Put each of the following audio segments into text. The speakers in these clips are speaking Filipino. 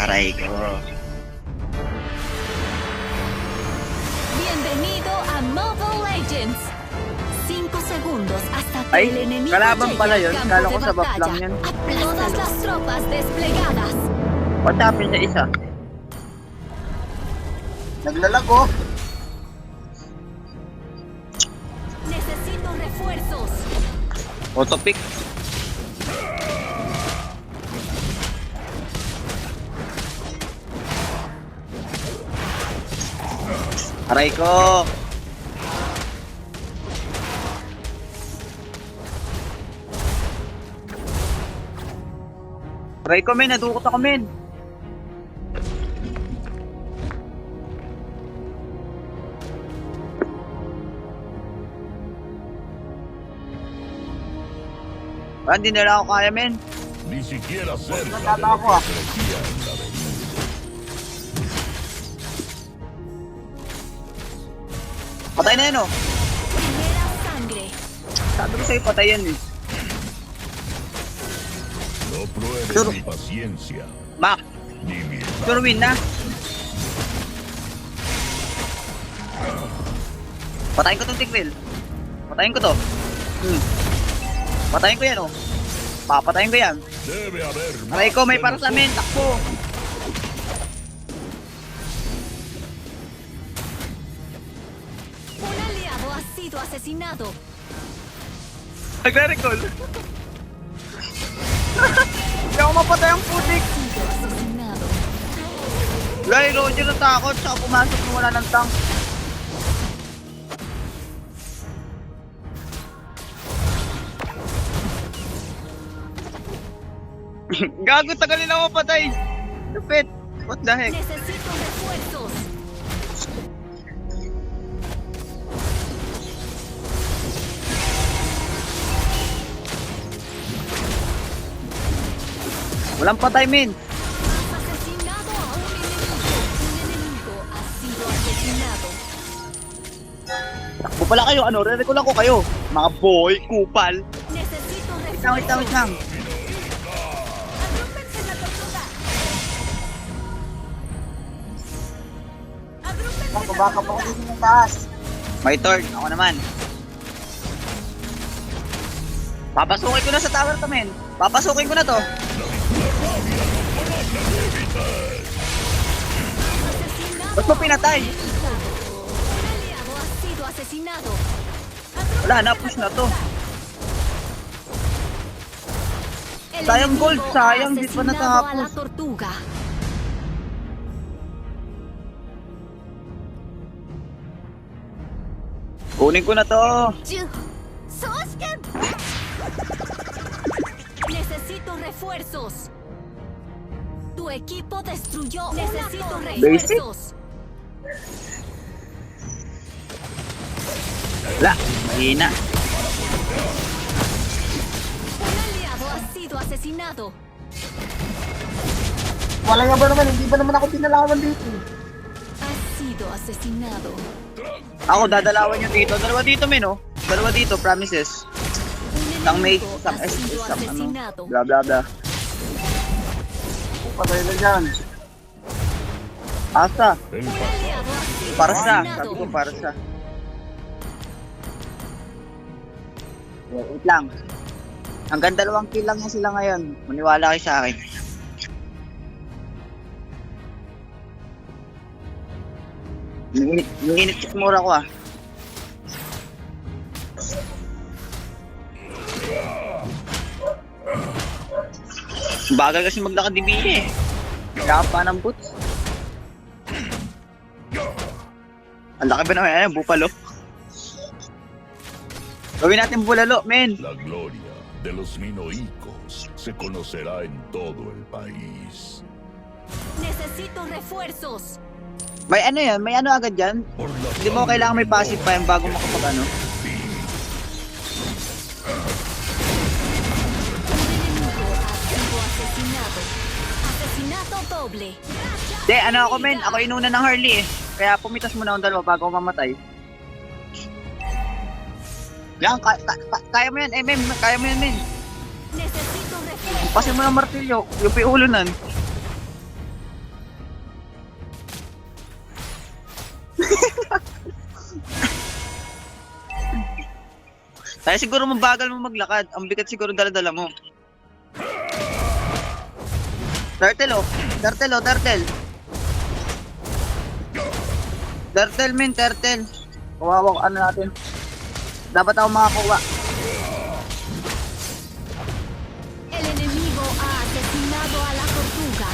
Aray ko. Bienvenido a Mobile Legends. 5 segundos hasta que Ay, el enemigo kalaban llegue pala al yun. campo Kala ko de sa bap lang batalla. yun. Todas las tropas desplegadas. What happened sa isa? Naglalag oh. Necesito refuerzos. Autopic. Aray ko. Aray ko, men. Nadukot ako, men. Hindi nila ako kaya, men. Ni siquiera cerca de Matata lo ako, que ah. crecía en la avenida. Patay na yan, oh. Primera sangre. Sabi ko sa'yo, patay yan, eh. No pruebes Sure. mi paciencia, Mak, ni mi sure win na. Patayin ko tong Tigril. Patayin ko to. Patayin ko yan, oh. Papatayin ko yan. Debe haber más Aray ko, may de para sa amin. Takbo. Un aliado ha sido asesinado. Nagre-recall. Hindi ako mapatay ang putik. Sido asesinado. Lai, Roger natakot. Saka pumasok na wala ng tank. Gago, tagal nila mapatay. Lupit. What the heck? Necesito refuerzos. Walang patay, min. Has asesinado a un enemigo. Un enemigo ha sido asesinado. Takbo pala kayo. Ano, re-recall lang ko kayo. Mga boy, kupal. Necesito Wait lang, wait lang, wait lang. Agrúpense en la tortuga. Agrúpense en la Baka pa ako dito ng taas. My turn. Ako naman. Papasukin ko na sa tower to, men. Papasukin ko na to. asesinado. Ba't mo pinatay? Un aliado ha sido asesinado. Wala na, push na to. El Sayang gold, enemigo sayang, ha di pa asesinado natapos. a la tortuga. Kunin ko na to. Necesito refuerzos. Tu equipo destruyó. Necesito Basic. refuerzos. Wala, mahina. Un aliado ha sido asesinado. Wala nga ba naman, hindi ba naman ako pinalawan dito? Ha sido asesinado. Ako, dadalawan yung dito. Dalawa dito, men, oh. Dalawa dito, promises. Un Isang mate, enemigo isang ha S, sido isang ano. asesinado. Bla bla bla. Patay na dyan. Asa? El Un aliado ha sido Para sa. asesinado. Sabi ko para sa. Wait lang. Hanggang 2 kill lang yan sila ngayon. Maniwala kayo sa akin. Yung init sa mura ko ah. Bagal kasi maglakad ni Bini eh. Kaya pa ng boots. Ang laki ba naman yan, bupalo? Gawin natin bulalo, men. La gloria de los minoicos se conocerá en todo el país. Necesito refuerzos. May ano yan, may ano agad yan. Por la Hindi mo kailangan may passive pa yan bago makapag ano. Un enemigo ha sido asesinado. Asesinato doble. Hindi, ano ako men, ako inuna ng Harley eh. Kaya pumitas muna akong dalawa bago ako mamatay. Yan, kaya mo yan, MM, kaya mo yan, men. Necesito refuerzos. Pasin mo ng martilyo, yung piulo nun. Kaya siguro mabagal mo maglakad. Ang bigat siguro dala-dala mo. Turtle oh. Turtle oh, turtle. Turtle men, turtle. Kawawa ko ano natin. Dapat ako makakuha. El enemigo ha asesinado a la tortuga.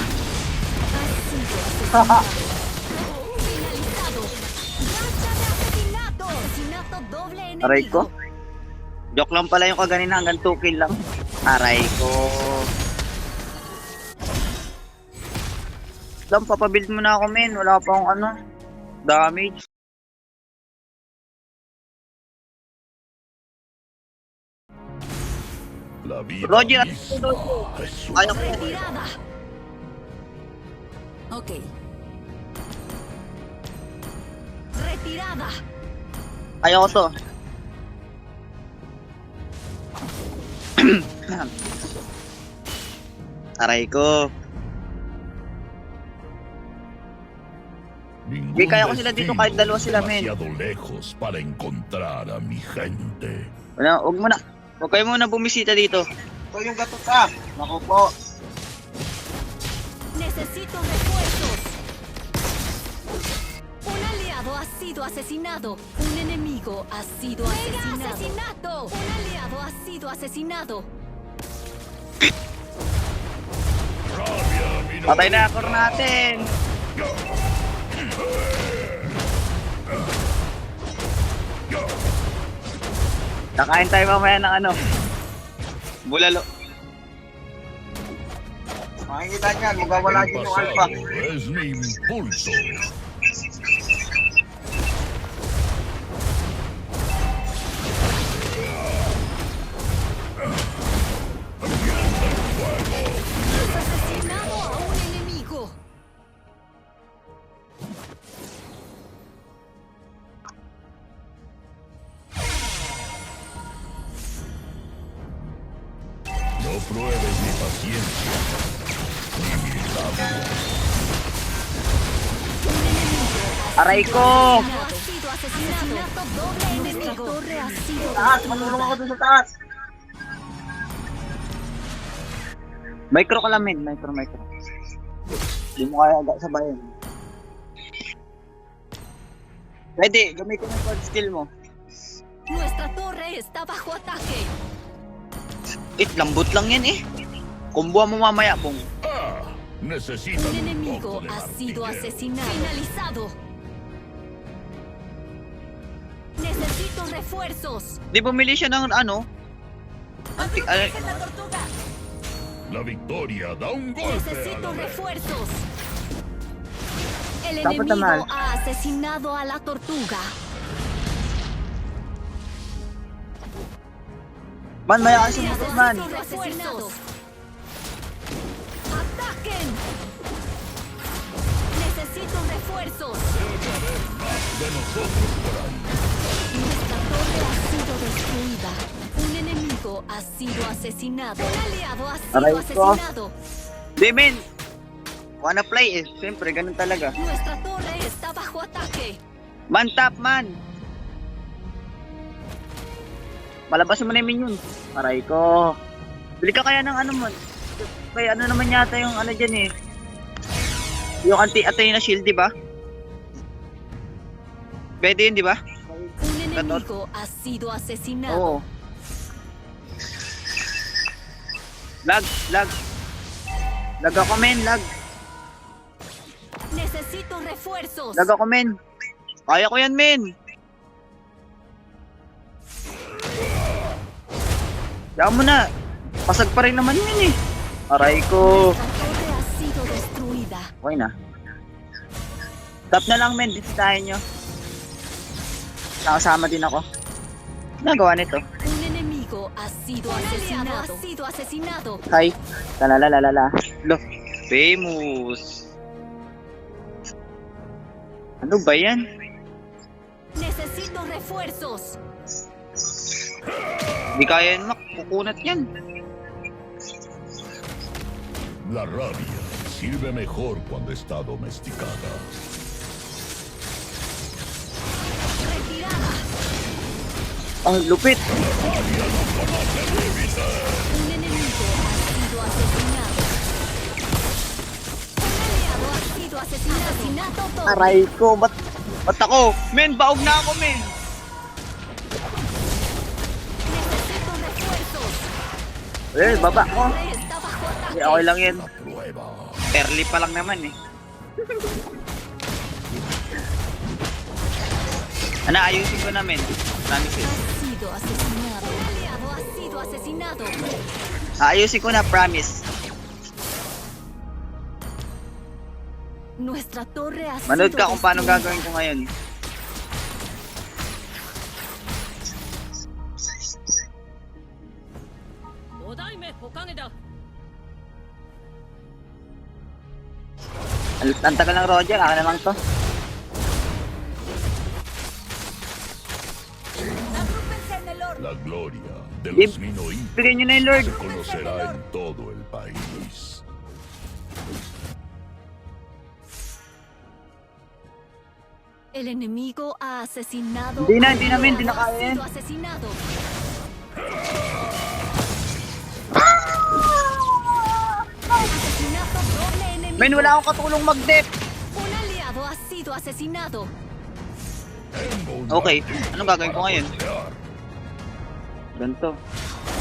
Ha sido asesinado. Finalizado. Racha de asesinato. Asesinato doble enemigo. Aray ko. Joke lang pala yung kaganina, hanggang 2 kill lang. Aray ko. Dam, papabuild mo na ako men. Wala pa akong ano. Damage. La vida Roger, misma es una Ayaw ko. Retirada. Ok. Retirada. Ayaw ko to. Aray ko. Ningún Di, kaya ko sila dito destino kahit dalawa sila, es men. demasiado lejos para encontrar a mi gente. Wala, huwag mo na. Huwag kayo muna bumisita dito. Ito yung gatot ah. Naku po. Necesito refuerzos. Un aliado ha sido asesinado. Un enemigo ha sido asesinado. Asesinato. Un aliado ha sido asesinado. Patay na ako natin. Kakain tayo mamaya ng ano. Bulalo. Makikita niyan, magwawala El din yung alpha. pasado es mi impulso. Has asesinado a un enemigo. No pruebes mi paciencia, ni mi labia. Aray ko! Ha sido asesinado. Doble enemigo. Nuestra torre ha sido Taas, manulong ako dun sa taas. Micro ka lang, men. Micro. Hindi mo kaya agad sabayan. Pwede, gamitin mo yung skill mo. Nuestra torre está bajo ataque. Lambot lang yan eh. Kumbuha mo mamaya, Bong. Ah, necesitan Un un enemigo poco de ha sido martillero. asesinado. Finalizado. Necesito refuerzos. Di bumili siya ng ano? La victoria da un golpe a Necesito la vez. refuerzos. El Dapat enemigo naman. ha asesinado a la tortuga. Man, maya ka sumunod, man. Necesito refuerzos. ¡Ataquen! Necesito refuerzos. De nosotros por ahí. Nuestra torre ha sido destruida. Un enemigo ha sido asesinado. Un aliado ha sido Aray ko. asesinado. Di, men. Wanna play eh. Siyempre, ganun talaga. Nuestra torre está bajo ataque. Man, tap, man. Malabasin mo na yung minion. Aray ko. Bili ka kaya ng ano mo. Kaya ano naman yata yung ano dyan eh. Yung anti-atay na shield, di ba? Pwede yun, di ba? Un enemigo ha sido asesinado. Oo. Lag. Lag ako, men. Lag Necesito refuerzos. ako, men. Kaya ko yan, men. Kaya mo na. Pasag pa rin naman yun eh. Aray ko. Nuestra torre ha sido destruida. Okay na. Tap na lang, men. Disitahin nyo. Nakasama din ako. Nagawa nito. Un enemigo ha sido asesinado. Ha sido asesinado. Hi. Talalalala. Lo. Famous. Ano ba yan? Necesito refuerzos. Di kaya yan, Mac. Kukunat yan. La rabia sirve mejor cuando está domesticada. Retirada. Ang lupit. Un enemigo ha sido asesinado. Un aliado ha sido asesinado. Asesinato doble. Aray ko, ba't ako? Men, baog na ako, men. Necesito refuerzos. Baba ko. Torre está bajo ataque. Okay lang yan. La prueba. Early pa lang naman eh. Ano, ayusin ko namin. Promise. Ha sido asesinado. Un aliado ha sido asesinado. Ayusin ko na, promise. Nuestra torre ha sido Manood ka kung paano destruida. gagawin ko ngayon. Ang tagal ng Roger, akin na lang to. Agrúpense en el orden. La gloria de Bib- los minoicos Bigyan nyo na yung Lord. se conocerá en todo el país. El enemigo ha asesinado. Hindi na, a hindi namin, Lord. hindi na Ha kaya yan. sido asesinado. Asesinato doble enemigo. Men, wala akong katulong mag-dep. Un aliado ha sido asesinado. Okay, anong gagawin ko ngayon? Ganto.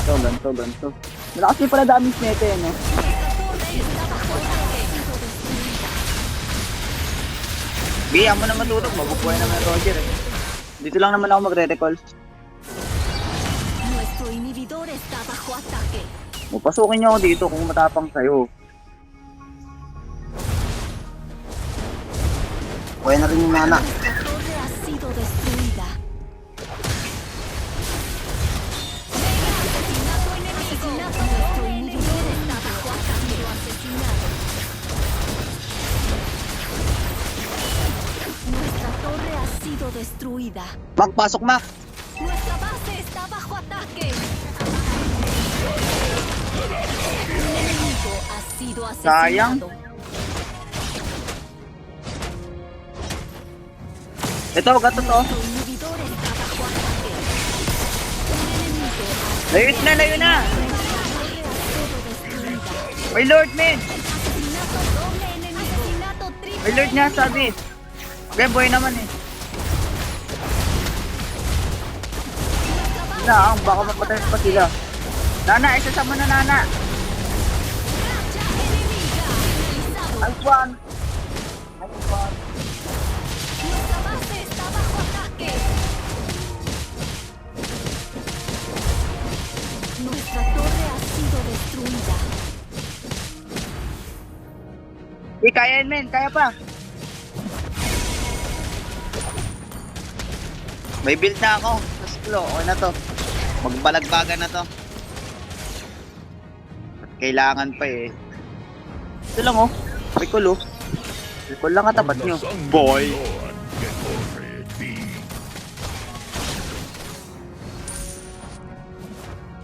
Ganto. Malakas din pala damage nito eh, no? Nuestra torre está bajo ataque. Bigyan mo na matulog, mabubuhay naman yung Roger eh. Dito lang naman ako magre-recall. Nuestro inhibidor está bajo ataque. Mapasukin niyo ako dito kung matapang sa'yo. Buhay na rin yung nana. Nuestra torre ha sido destruida. Asesinato enemigo. Asesinato. Nuestro inhibidor está bajo ataque. Asesinado. Nuestra torre ha sido destruida. Mac, pasok Mac! Nuestra base está bajo ataque. Un enemigo ha sido Sayang. asesinado. Ito, gato to. Nuestro inhibidor está bajo ataque. Un enemigo ha Layo na! sido destruida. May Lord, men! Asesinato doble enemigo. Asesinato triple. May Lord nga sabi. Okay, buhay naman eh. Na, baka mapatay pa sila. Nana, isasama na Nana. Racha enemiga. Finalizado. Alpuan. Nuestra base está bajo ataque. Nuestra torre ha sido destruida. Di, kaya yan, men. Kaya pa. May build na ako. Sa slow. Okay na to. Magbalagbagan na to. At kailangan pa eh. Ito lang oh. Recall oh. Recall lang katapat nyo. Boy. Que corre ti.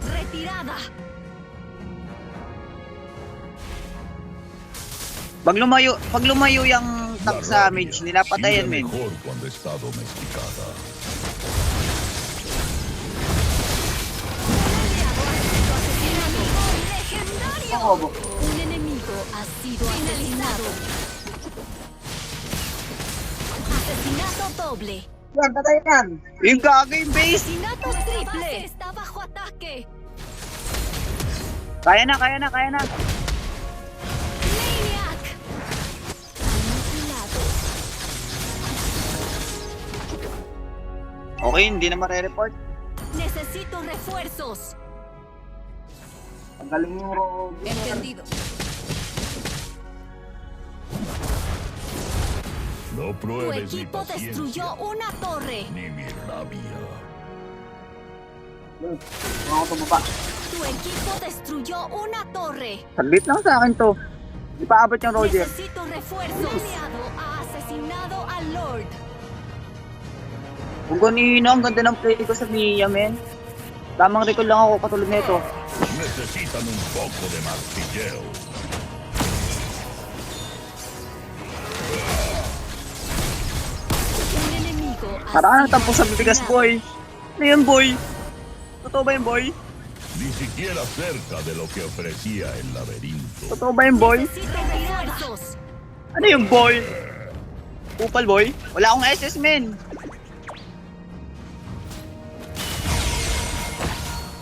Retirada. Pag lumayo yung tank sa mage nila, patayan Vive men. mejor cuando está domesticada. ¡Legendario! Un enemigo ha sido asesinado. Asesinato doble. Yan, patayan. Yung gaga yung base. Asesinato triple. Está bajo ataque. Kaya na. Maniac. Aniquilado. Okay, hindi na mare-report. Necesito refuerzos. Ang galing yung Entendido. No Tu pruebes mi equipo paciencia destruyó una torre. ni mi rabia. Ako tumaba. Tu equipo destruyó una torre. Saglit lang sa akin to. Di pa abot yung Roger. Necesito refuerzos. Un aliado ha asesinado al Lord. Kung ganino, ang ganda ng play ko sa Mia, men. Tamang recall lang ako katulad nito. Necesitan un poco de martilleo. Un enemigo ha Para ka nang sido tampos sa bibigas, asesinado. boy. Ano yan, boy? Totoo ba yung boy? Ni siquiera cerca de lo que ofrecía el laberinto. Totoo ba yung boy? Necesito refuerzos. Ano yung boy? Upal boy? Wala akong SS men.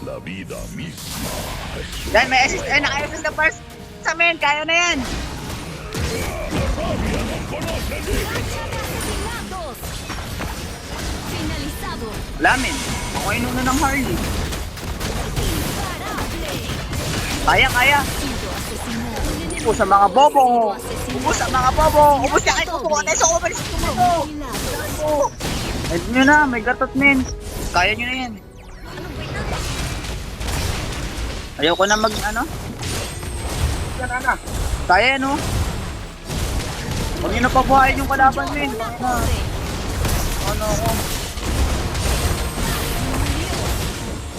La vida misma es Yan, may SS. Ay, naka-SS ka first. Sa men, kaya na yan. Asesinatos. Finalizado. Wala men. Ako yung nuna ng Harley. Imparable. Kaya. Sido asesinado. Ubus sa mga bobo. Ubus sa mga bobo. Ubus ka kay Kuko. Teso ko ba sa Kuko? Ed nyo na, may gatot men. Kaya nyo na yan. Ayoko na mag ano? Kaya no? Huwag nyo na pabuhayin yung kalaban men. Ano ako?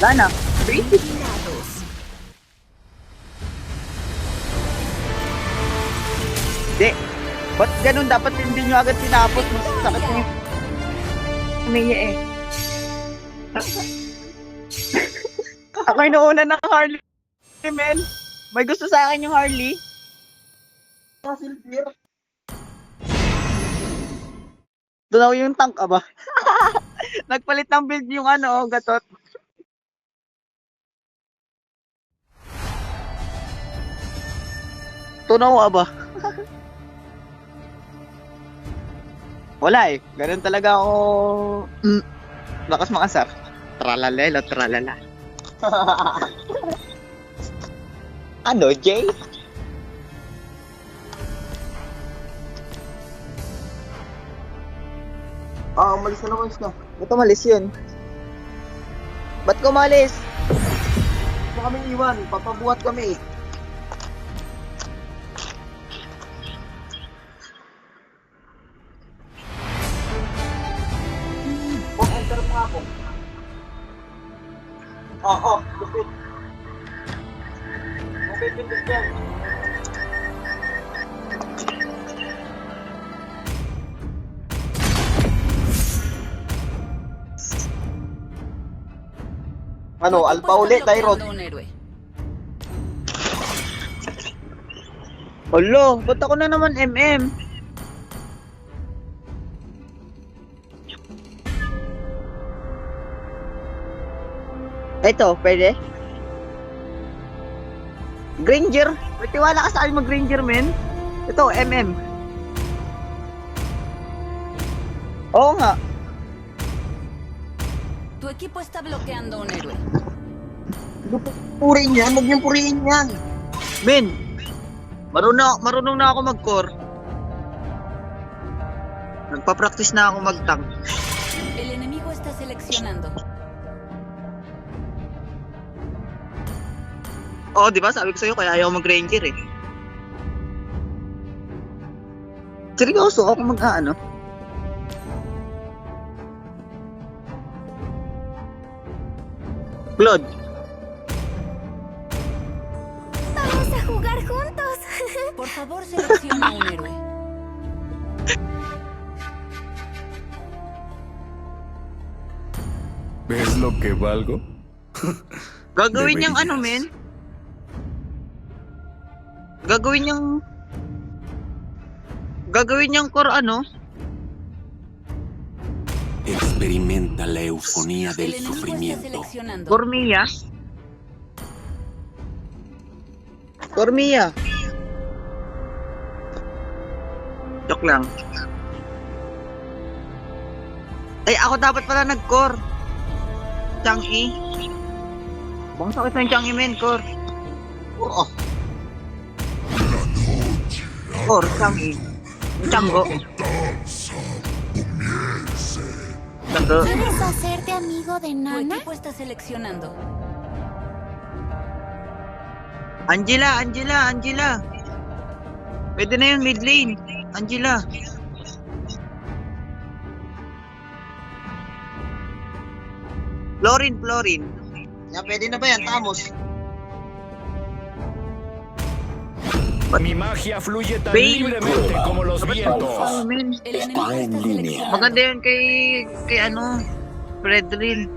Wala na. Basic. Hindi. Ba't ganun? Dapat hindi nyo agad tinapos. Mas sakit nyo. Umiya eh. Ako yung nauna ng Harley, men. May gusto sa akin yung Harley. Doon ako yung tank, aba. Nagpalit ng build yung ano, gatot. Tunaw, aba. Wala eh. Ganun talaga ako. Lakas makasar. Tralalelo, tralala. Ano, Jay? Umalis na naman siya. Ba't umalis yun? Ba't ka umalis? Ba't kami iwan? Papabuhat kami. Enter mo nga po. Oo, lupit. Okay, pindig yan. Ano, alpa ulit, Tyrod. Olo, ba't ako na naman MM? Ito, pwede? Granger? May tiwala ka sa akin mag-Granger, men? Ito, MM. Oo nga. Tu equipo está bloqueando un héroe. Puriin yan, huwag niyong puriin yan. Men, marunong na ako mag-core. Nagpa-practice na ako mag-tank. El enemigo está seleccionando. Oo, di ba? Sabi ko sa'yo, kaya ayaw mag-Ranger eh. Seryoso, ako mag-ano? Claude. Vamos a jugar juntos. Por favor, selecciona un héroe. ¿Ves lo que valgo? Gagawin niyang ano, men? Gagawin niyang core ano? Experimenta la eufonía El del enemigo está sufrimiento. seleccionando. Core Mia? Core Mia. Joke lang. Ay, ako dapat pala nag-core. Chang'e. Bang sakit ng Chang'e, men, core. Oo. Core, Chang'e. Chango. Chango. ¿Quieres hacerte amigo de Tu Nana? equipo está seleccionando. Angela. Pwede na yun, mid lane. Angela. Florin. Ya, pwede na ba yan, Tamos? Mi magia fluye tan Bane. libremente como los vientos. El enemigo Está en está línea. seleccionando. Maganda yun kay ano, Fredrin.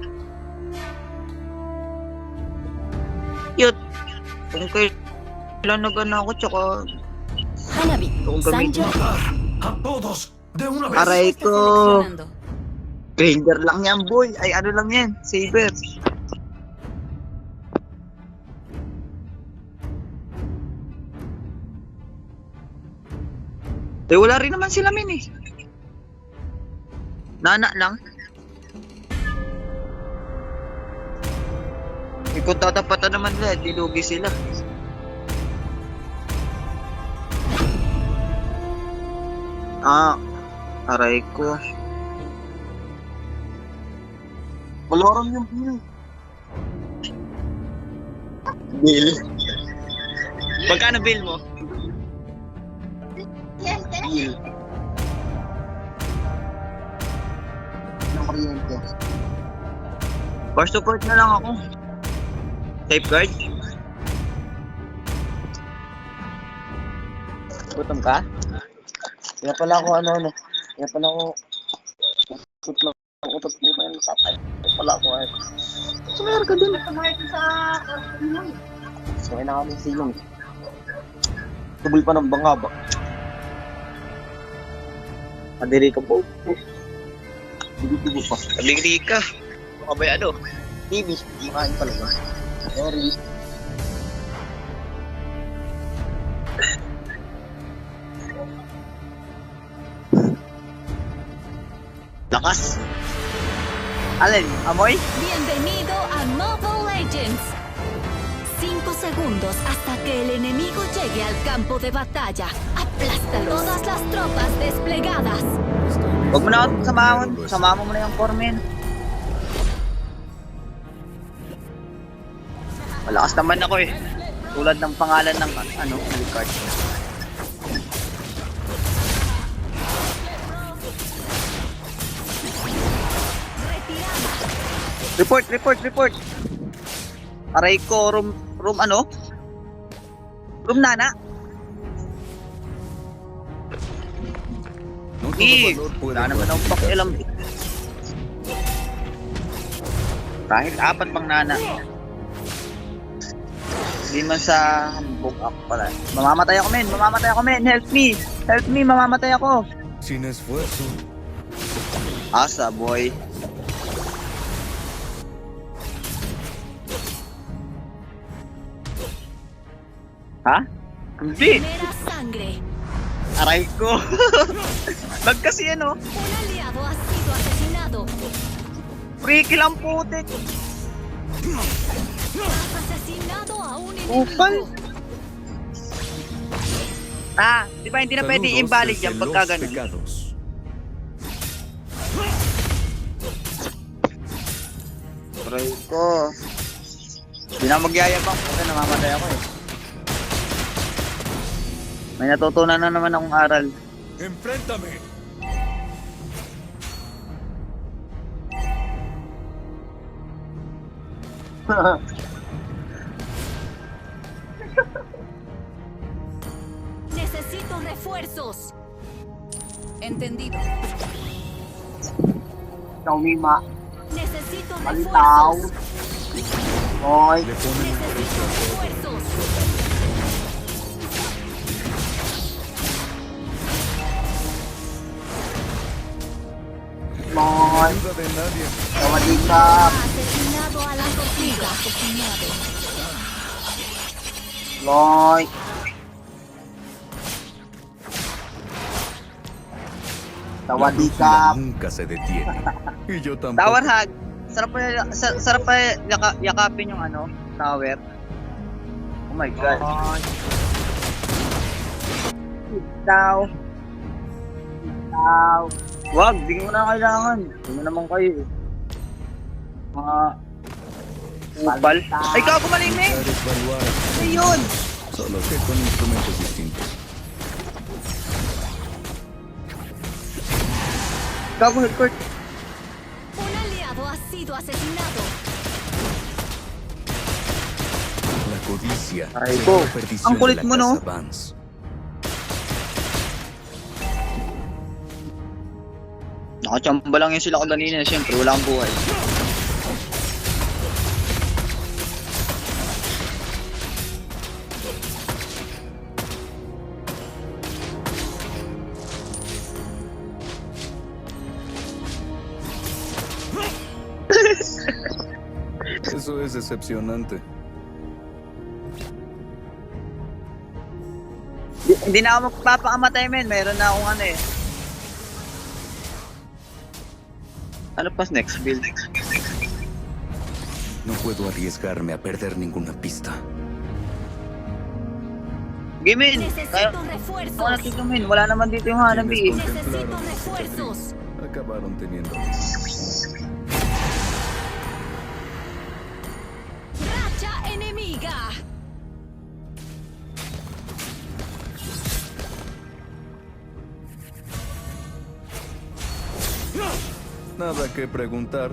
Kung kailan nag-ano ako, tsaka... Hanabi, Kung gamitin. Sanjo. ¡A todos! ¡De una vez! Aray Respuesta ko! seleccionando. Ranger lang yan, boy. Ay, ano lang yan. Saber. Eh, wala rin naman sila, min eh. Nana lang. Kung tatapatan naman nila, dilugi sila. Ah, aray ko. Wala rin yung bill. Bill? Magkano bill mo? Bill. Ng kuryente. Power support na lang ako. Safeguard? Gutom ka? Kaya pala ako ano. Kaya pala ako... Shoot lang. Utot mo na yung sapay. Kaya pala ako ay... Sumaya ka dun. Sumaya na kami silong. Tubol pa ng bangaba. Kadiri ka po. Hindi pa. Kadiri ka. Kabay ano? TV. Hindi kain pala ba? Sorry. Lakas. Alin, amoy? Bienvenido a Mobile Legends. 5 segundos hasta que el enemigo llegue al campo de batalla. Aplástalos. Todas las tropas desplegadas. Huwag mo na ako samahan. Samahan mo muna yung Cormin. Malakas naman ako eh. Tulad ng pangalan ng ano, Alucard. Report. Aray ko, room ano? Room nana? No todo Eh, valor puede wala naman akong pakialam eh. Kahit 4 pang nana. Hindi man sa handbook ako pala. Mamamatay ako men, help me, mamamatay ako. Sin esfuerzo. Asa boy. Ha? Hindi. Primera sangre. Aray ko. Lag kasi ano. Un aliado ha sido asesinado. Freaky lang putik. Has asesinado a un Upal. enemigo. Ah, di ba hindi na pwede Saludos invalid desde yan pagka los ganun. pecados. Aray ko. Hindi na magyayabang kasi namamatay ako eh. May natutunan na naman akong aral. ¡Enfréntame! Necesito refuerzos. Entendido. Ikaw, Mima. Necesito Malitaw. refuerzos. Boy. Le ponen Necesito refuerzos. Boy. ayuda de nadie. Sawadika. Ha asesinado a la tortuga. Asesinado. Boy. La Sawadika. brújula nunca se detiene. Y yo tampoco. Tower hug. Sarap pa yakapin yung ano, tower. Oh my god. Down. Wag, di mo na kailangan. Hindi mo naman kayo eh. Mga upal. Ay, gago malimi! Buscar es valuar, Ano yun? solo que con instrumentos distintos. Gago headcourt. Un aliado ha sido asesinado. La codicia Ay, será ko. la perdición Ang kulit de la mo, no? casa Vance. Nakachamba lang yun sila kaganina. Siyempre, wala akong buhay. Eso es decepcionante. Hindi na ako magpapakamatay, men. Meron na akong ano eh. Ano pas next build? No puedo arriesgarme a perder ninguna pista. Gimin! Kaya, Necesito refuerzos. ako natin men. Wala naman dito yung Hanabi eh. Necesito refuerzos. Acabaron teniendo. Racha enemiga. Nada que preguntar,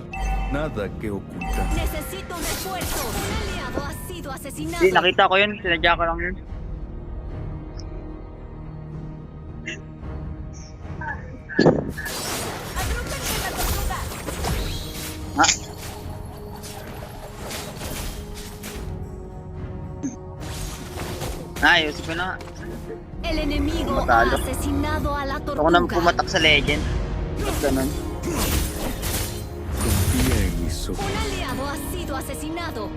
nada que ocultar. Necesito refuerzos. Un aliado ha sido asesinado. Hindi, nakita ko yun. Sinadya ko lang yun. Ha? Ayos ko na. El enemigo Matalo. ha asesinado a la Ako nang tortuga. pumatak sa legend. Ganun. Confía en mis ojos. Un aliado ha sido asesinado.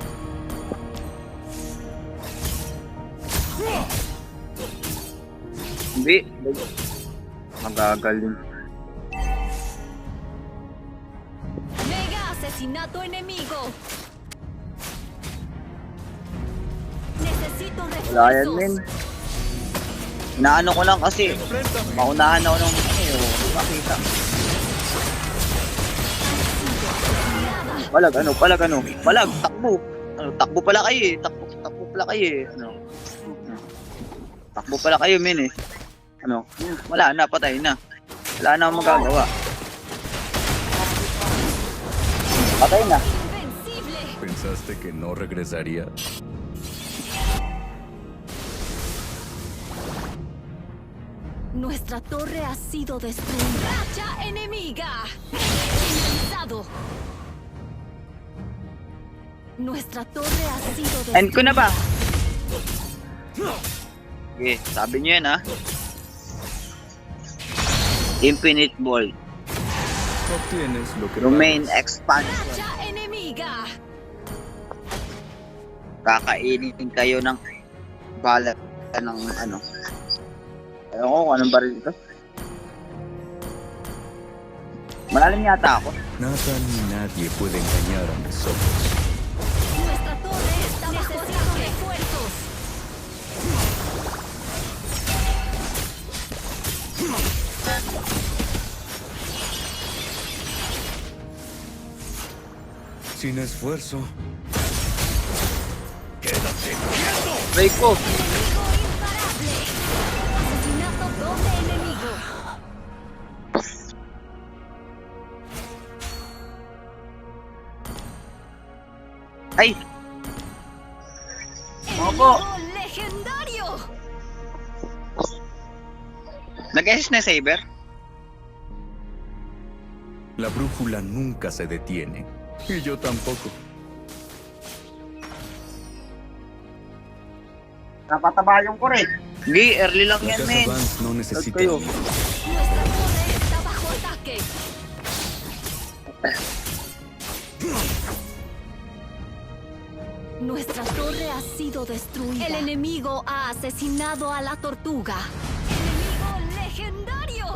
Hindi. Magagaling. Mega asesinato enemigo. Necesito Wala yan, men. refuerzos. Inaano ko lang kasi. Maunahan ako ng makita. Palag, takbo. Ano, takbo pala kayo eh. Takbo pala kayo eh. Ano? Takbo pala kayo, men eh. Ano? Wala na, patay na. Wala na akong magagawa. Patay na. Invencible. ¿Pensaste que no regresaría? Nuestra torre ha sido destruida. Racha enemiga. Finalizado. Nuestra torre ha sido destruida. End ko na ba? Okay, sabi niyo yan ha. Infinite Ball. Obtienes lo que Domain vales. Expansion. Racha enemiga. Kakainin kayo ng balat ng ano. Ewan ko kung anong baril ito. Malalim yata ako. Nada ni nadie puede engañar a mis ojos. Nuestra torre está bajo ataque. Refuerzos. Sin esfuerzo, Break ko. Enemigo imparable. Asesinato doble enemigo. Ay! Opo. Enemigo legendario. Nag-SS na Saber? la brújula nunca se detiene. Y yo tampoco. Napataba yung kuret. Hindi, early lang La yan, casa men. Vance no necesita kayo. ayuda. Nuestra torre está bajo ataque. Nuestra torre ha sido destruida. El enemigo ha asesinado a la tortuga. ¡Enemigo legendario!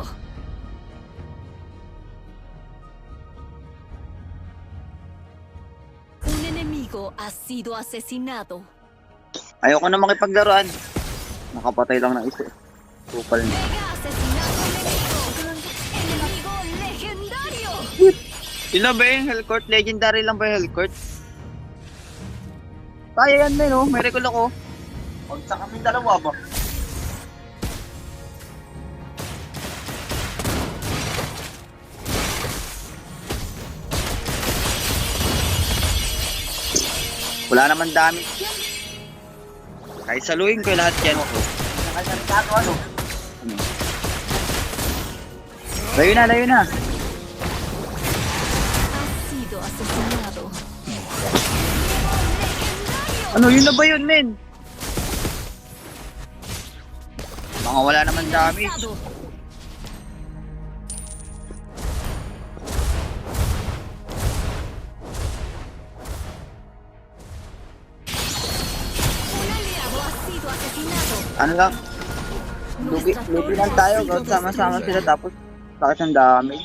Un enemigo ha sido asesinado. Ayoko na makipaglaruan. Nakapatay lang ng isa. Kupal na. Mega asesinato enemigo. ¡Enemigo legendario! Yun na ba yung Hellcourt? Legendary lang ba yung Hellcourt? Kaya yan, men, oh. May recall ako. Huwag sa kami dalawa ba? Wala naman damage yan. Kahit saluhin ko lahat yan. Nakasalitato ano? Layo na, layo na. Ha sido asesinado. Ano, yun na ba yun, men? Mga wala naman damage. Finalizado. Ano lang, lugi lang tayo, God, sama-sama sila tapos bakit ang dami?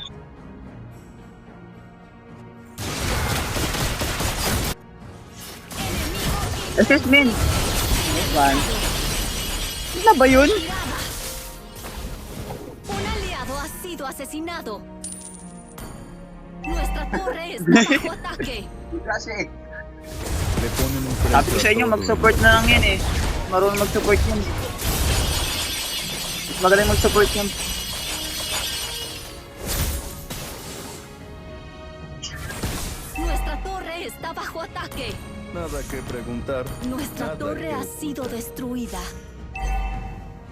Assist min! Next one. Ano ba yun? Un aliado ha sido asesinado. Nuestra torre está bajo ataque. Kasi, Le ponen un sabi ko precio sa a inyo, todo. mag-support na lang yan eh. Marunong mag-support yan. Mas magaling mag-support yan. Nuestra torre está bajo ataque. Nada que preguntar. Nuestra nada torre que ha sido destruida.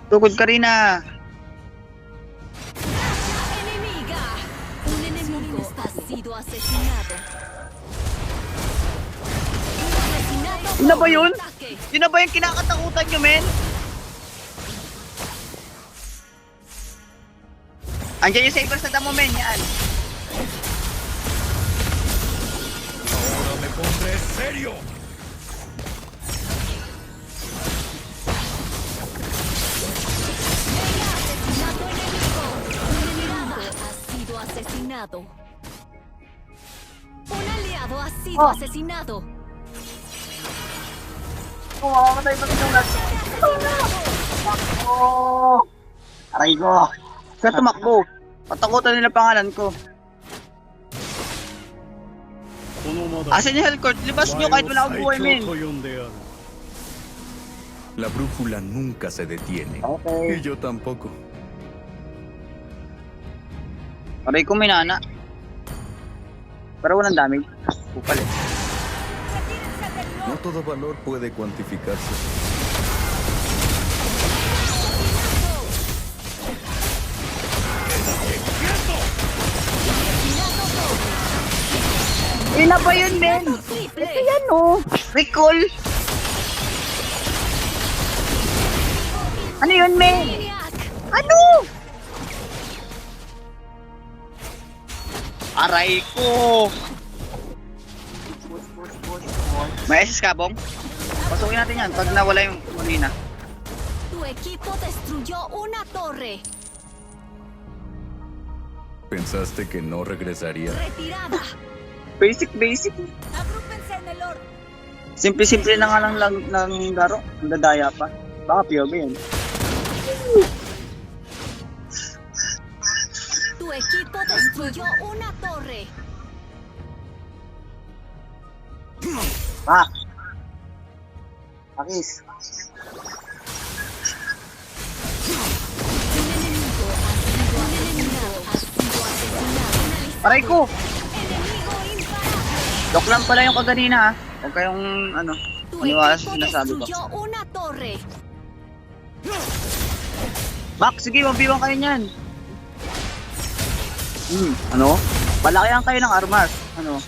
Tukod ka rin ah. ¡Enemiga! Un enemigo ha sido asesinado. Un asesinato Ano ba bajo yun? ataque. Yun na ba yung kinakatakutan nyo, men? Andiyan yung saber sa damo, men. Yan. Ahora me pondré serio. Asesinato enemigo. Un enemigo ha sido asesinado. Un aliado ha sido asesinado. Oh, mamamatay pa pinulat. Oh! Aray ko. Sa tumakbo. Patakutan nila pangalan ko. Asan yung Hellcourt? Libas nyo kahit wala akong buhay, men. La brújula nunca se detiene. Okay. Y yo tampoco. Aray ko, minana. Pero walang damage. Kupal eh. No todo valor puede cuantificarse. Ina ba yun, men? Triple. Ayan o. Recall. Ano yun, men? Maniac. Ano? Aray ko. May SS ka, Bong? Pasukin natin yan pag nawala yung Molina. Tu equipo destruyó una torre. ¿Pensaste que no regresaría? Retirada. Basic. Agrúpense en el orden. Simple na nga lang ng laro. Ang dadaya pa. Baka POB yan. Tu equipo destruyó una torre. Ah! Akis. Aray ko! Enemigo imparable. Joke lang pala yung kaganina ha. Huwag kayong ano, Tu maniwala sa equipo sinasabi ko. destruyó una torre. Max, sige, mabiwang kayo niyan. Ano? Palakihan kayo ng armas. Ano?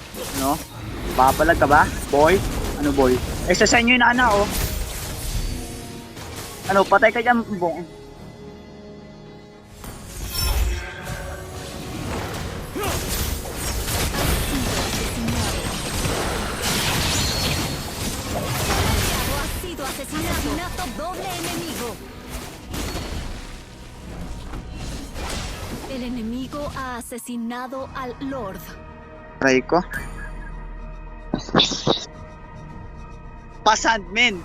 Papalag ka ba? Boy? Ano boy? Eh, sa inyo yung naana, oh. Ano, patay ka dyan, Bong. Aliado ha sido asesinado. Asesinato doble enemigo. El enemigo ha asesinado al Lord. Try ko. Pasandmen.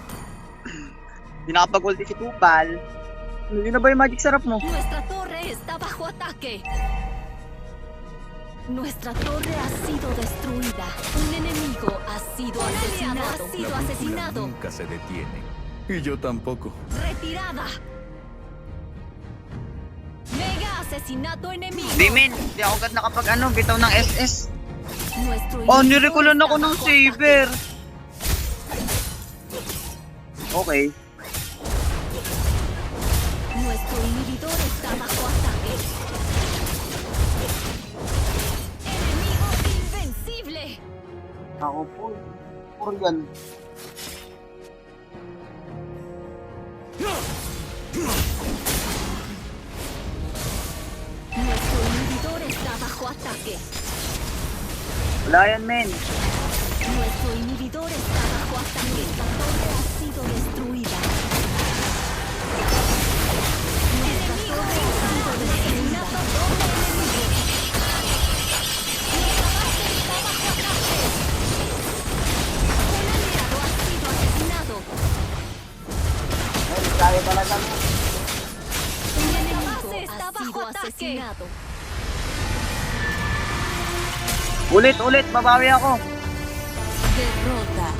Hindi nakapag-ulti si Kupal. Hindi na ba yung magic sarap mo? Nuestra torre está bajo ataque. Nuestra torre ha sido destruida. Un enemigo ha sido asesinado. La brújula nunca se detiene. Y yo tampoco. Retirada. Mega asesinato enemigo. Hindi men, hindi ako agad nakapag bitaw ng SS. Nuestro Oh, inhibitor nirekulan está ako ng bajo saber. ataque. Okay. Nuestro inhibidor está bajo ataque. Enemigo invencible. Ako po. Puro yan. Nuestro inhibidor está bajo ataque. Wala yan men. Nuestro inhibidor está bajo ataque. La torre ha sido destruida. Asesinato doble enemigo. Un aliado ha sido asesinado. Kaya talaga. Mi enemigo está bajo ataque. Ulit, babawi ako. Derrota.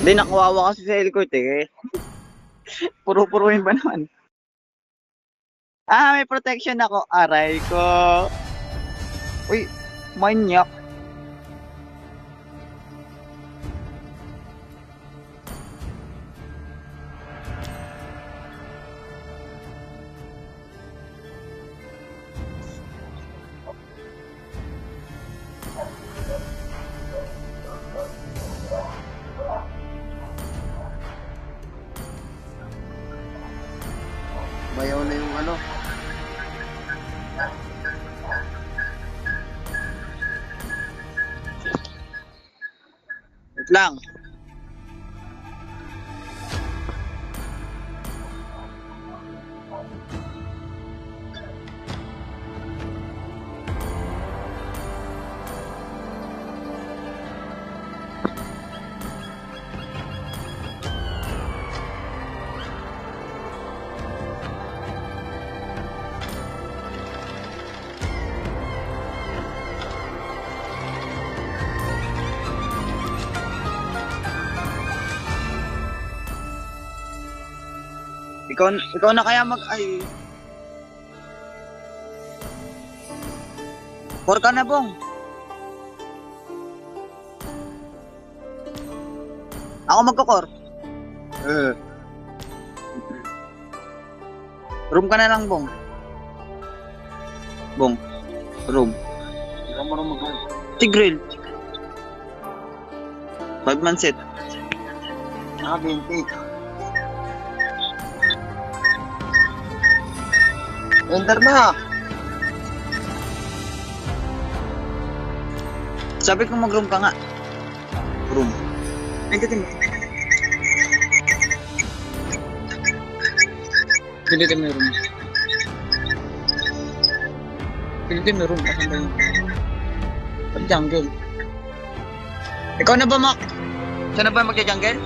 Hindi, nakuwawa kasi sa Elcourt eh. Puro-puruin ba naman? May protection ako. Aray ko. Uy, manyak. Bayaw na yung ano. Wait lang. Ikaw na kaya ay. 4 ka na, Bong. Ako magko-core. Room ka na lang, Bong. Bong. Room. Hindi ka marunong mag-room. Tigril. 5-man set. 20. Enter na! Sabi ko mag-room ka nga. Room. Pindutin mo. Pindutin mo yung room. Pindutin mo yung room. Kasan ba yun? Pag-jungle. Ikaw na ba, Mac? Siya na ba mag-jungle?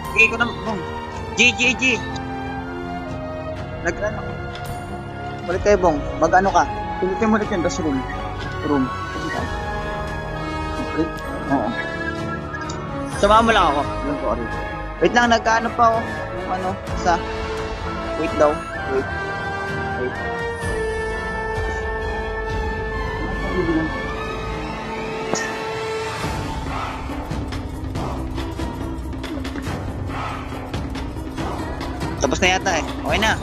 Sige ko na, Bong. GGG. Nag-run ako. Balik tayo, Bong. Mag-ano ka? Pilitin mo ulit yun, tapos room. Room. Okay? Oo. Samahan mo lang ako. Sorry. Wait lang, nagkaano pa ako. Yung ano, isa. Wait daw. Wait. Tapos na yata eh. Okay na.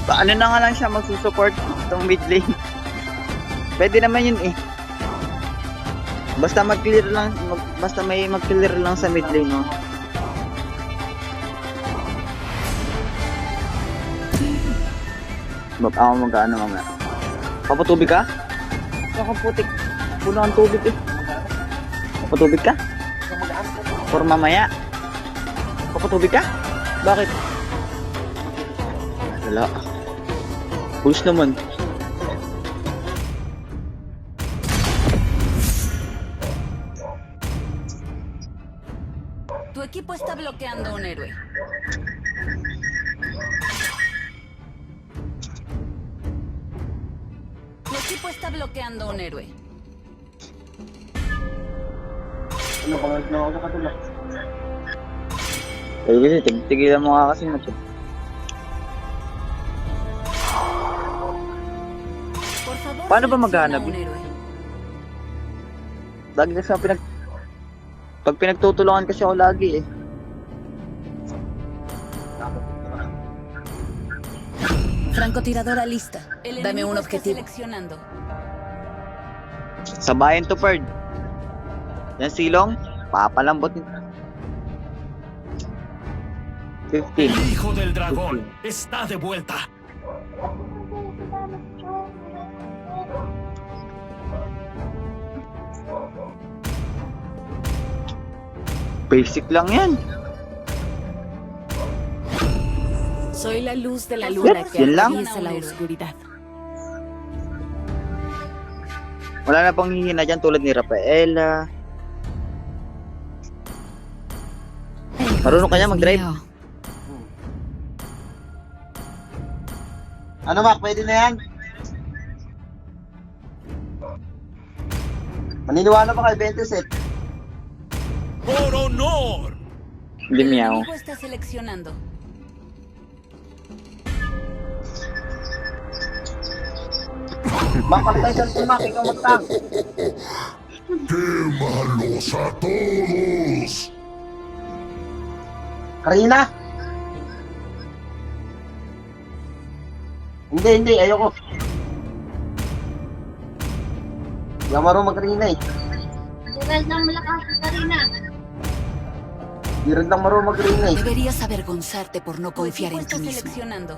Paano na nga lang siya magsusupport itong mid lane. Pwede naman yun eh. Basta mag-clear lang, basta may mag-clear lang sa mid lane, no? Ako mag-ano mamaya. Papatubig ka? Kakaputik. Puno ang tubig eh. Papatubig ka? For mamaya. Papatubig ka? Bakit? Wala. Push naman. Tu equipo está bloqueando un héroe. Tu equipo está bloqueando un héroe. Ano, pangit na ako sa katulad. Ay, kasi tigilan mo nga kasi match. Por favor, Paano ba selecciona maghanap? un héroe. Lagi kasi ako pag pinagtutulungan kasi ako lagi eh. Francotiradora lista. Dame un objetivo. Seleccionando. Sabayan to Perd. Yan silong, papalambot nito. El 15. hijo del dragón está de vuelta. Basic lang yan. Soy la luz de la luna que Yun lang. atraviesa la oscuridad. Wala na pang hihina dyan tulad ni Rafaela. Marunong kaya mag-drive? Ano Mac, pwede na yan? Maniniwala ba kay 20 set? ¡Por honor! Hindi miyaw. enemigo está seleccionando. Mac, palitan si Mac, ikaw mag-tank. ¡Quémalos a todos! Karina? Hindi, ayoko. Hindi ako marunong mag-Karina eh. Gerald na malakas si Karina. Hindi rin lang marunong mag-Karina eh. Deberías avergonzarte por no Tu confiar equipo en ti está mismo. seleccionando.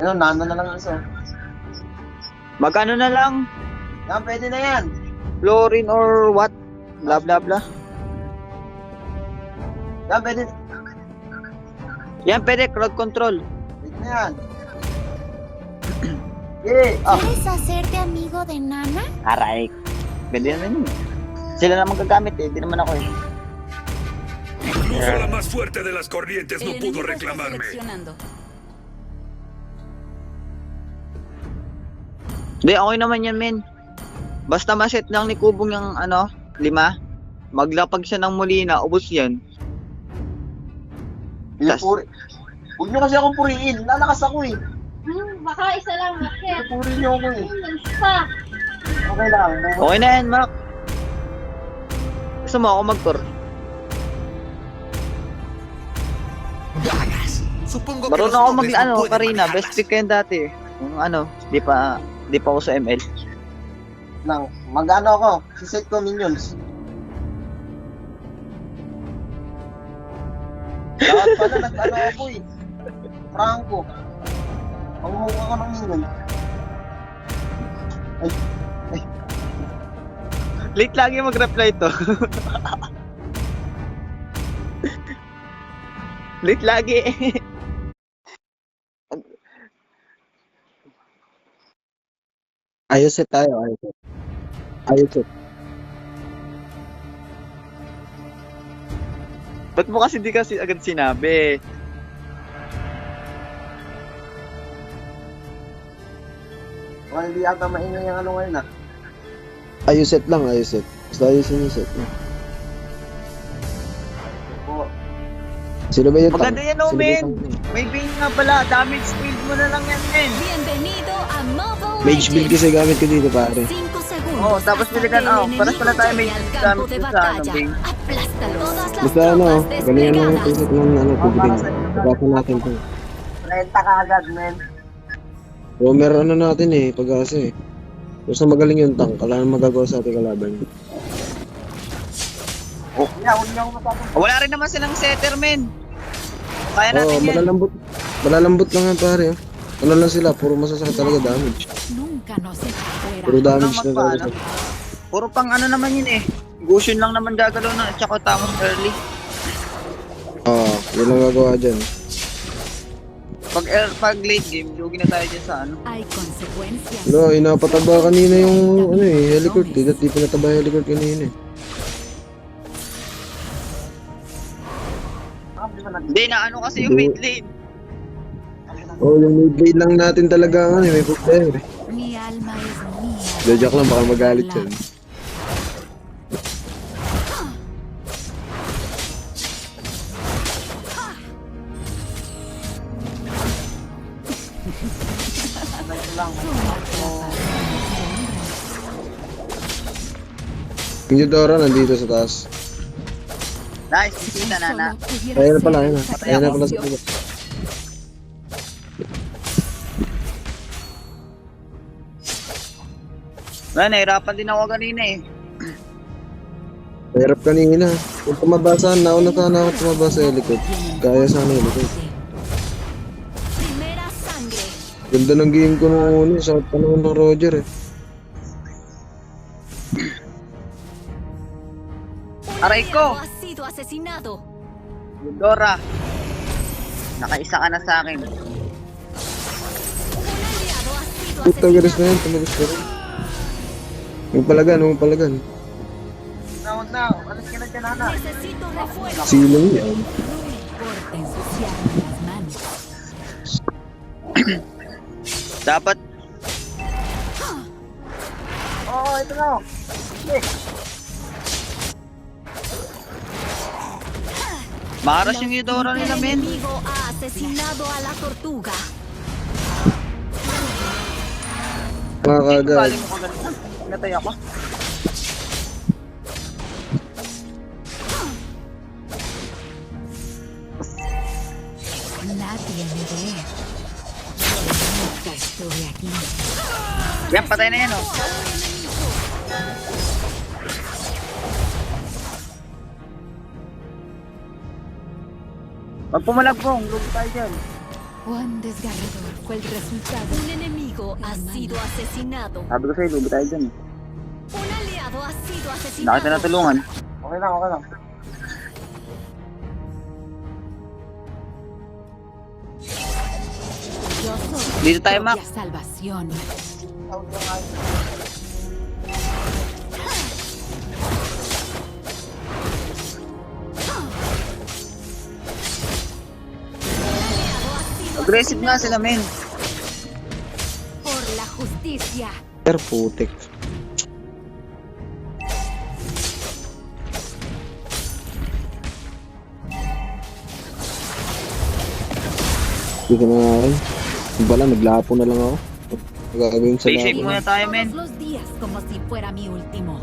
Ano, nano na lang isa. Magkano na lang? Yan, pwede na yan. Fluorine or what? Blah blah blah. Yan, pwede. Yan pwede, crowd control. Pwede na yan. Yeah, ¿Quieres hacerte amigo de Nana? Aray. Pwede naman yun. Sila naman gagamit eh, hindi naman ako eh. Incluso la más fuerte de las corrientes El no pudo enemigo está reclamarme. seleccionando. Hindi, okay naman yan, men. Basta maset lang ni Kubong yung 5. Maglapag siya ng Molina, ubos yan. Yung puri. Huwag nyo kasi akong puriin. Lalakas ako eh. Baka isa lang, bakit? Puri nyo ako eh. Isa. Okay lang. Okay na yan, Mac. Gusto mo ako mag-tour? Supongo Marunong ako Karina. Best pick ko yan dati. Yung di pa ako sa ML. Lang. Mag-ano ako. Siset ko minions. Dapat pala nag-ano ako eh. Franco. Pangmuka ko ng minion. Late lagi mag-reply to. Late lagi. Ayos set tayo. Ayos set. Ba't mo kasi di kasi agad sinabi? Well, hindi ata maingay yung ngayon ah. Ayos set lang, ayos set. Basta ayusin yung set. Oo. Sino ba yung Maganda yan, Sino ba men. yung May bane nga pala. Damage build mo na lang yan, men. Bienvenido a Mobile Mage build Legends. kasi gamit ko dito, pare. 5 segundos. Oh, tapos hasta biligan, que el paras pala tayo may enemigo llegue al gamit campo de sa batalla. Bane. Aplástalo. Todas las Basta tropas ganyan lang yung desplegadas. preset ng tubig. Pagkasa natin to. Renta ka agad, men. Roamer natin pag-asa eh. Basta magaling yung tank, wala nang magagawa sa ating kalaban. Yeah, huwag niyo ako matapos. Wala rin naman silang setter, men. Kaya natin yan. Malalambot lang yan, pare. Ano lang sila, puro masasakit talaga damage. Nunca nos deja Puro fuera. damage na magpaano. talaga. Puro pang naman yun eh. Gusion lang naman gagalaw na at saka tamos early. Yun lang gagawa dyan. Pag late game, lugi na tayo dyan sa Hay consecuencias. Inapataba kanina yung helicort. Di pinataba yung helicort kanina eh. Hindi na kasi yung mid lane. Yung mid-blade lang natin talaga may problema eh. Mi alma es mía. Joke lang, baka magalit yan. Yung Eudora nandito sa taas. Nice, kita na. Ayun na pala, ayun na. Ayun na pala sa pila. Nahirapan din ako kanina eh. Mahirap kanina. Kung tumabasa, nauna sana ako tumabasa sa likod. Kaya sana yung likod. Primera sangre. Ganda ng game ko nung una, sa panahon ng Roger eh. Un Aray ko! aliado ha sido asesinado. Dora, nakaisa ka na sa akin. Un aliado ha sido Puta, garis na asesinado. yan, tumagos ka rin. Huwag palagan. Huwag na. Alis ka na dyan, Nana. Necesito refuerzo. Silong yan. Corte ensuciarme las manos. Dapat, Oo, ito na. maras yung Eudora El nila, men. enemigo ha asesinado a la tortuga. Mga kagad. Kali mo ka ganun. Natay ako. Nadie me ve. Nunca estuve aquí. Yan, patay na yan, oh. Pag pumalagbong, lugi tayo dyan. Cuán desgarrador fue el resultado. Un enemigo ha sido asesinado. Sabi ko sa'yo, lugi tayo dyan. Un aliado ha sido Nakita asesinado. na tulungan. Okay lang. Yo soy Dito tayo, tu Mac. propia salvación. Tawag lang ay. Aggressive nga sila, men. Por la justicia. Pero putik. Hindi ka na nga rin. Yung pala, naglapo na lang ako. Gagawin sa Stay safe lapo. muna tayo, men. Todos los días como si fuera mi último.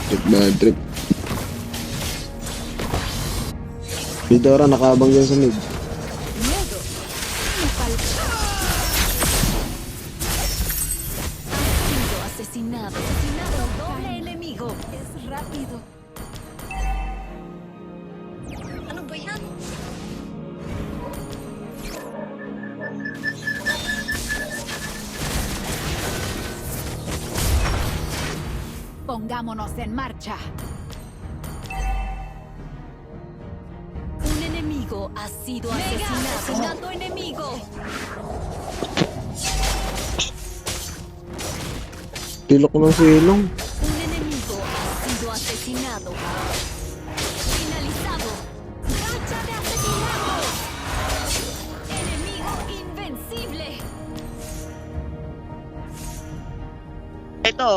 Trip bad trip. Si Dora nakabang dyan sa mid. Miedo. Me falta. Ha sido asesinado. Asesinado. Doble enemigo. Es rápido. Ano ba yan? Pongámonos en marcha. Un enemigo ha sido asesinado. Asesinato enemigo. Tilok ng silong. Un enemigo ha sido asesinado. Finalizado. Racha de asesinato. Enemigo invencible. Ito.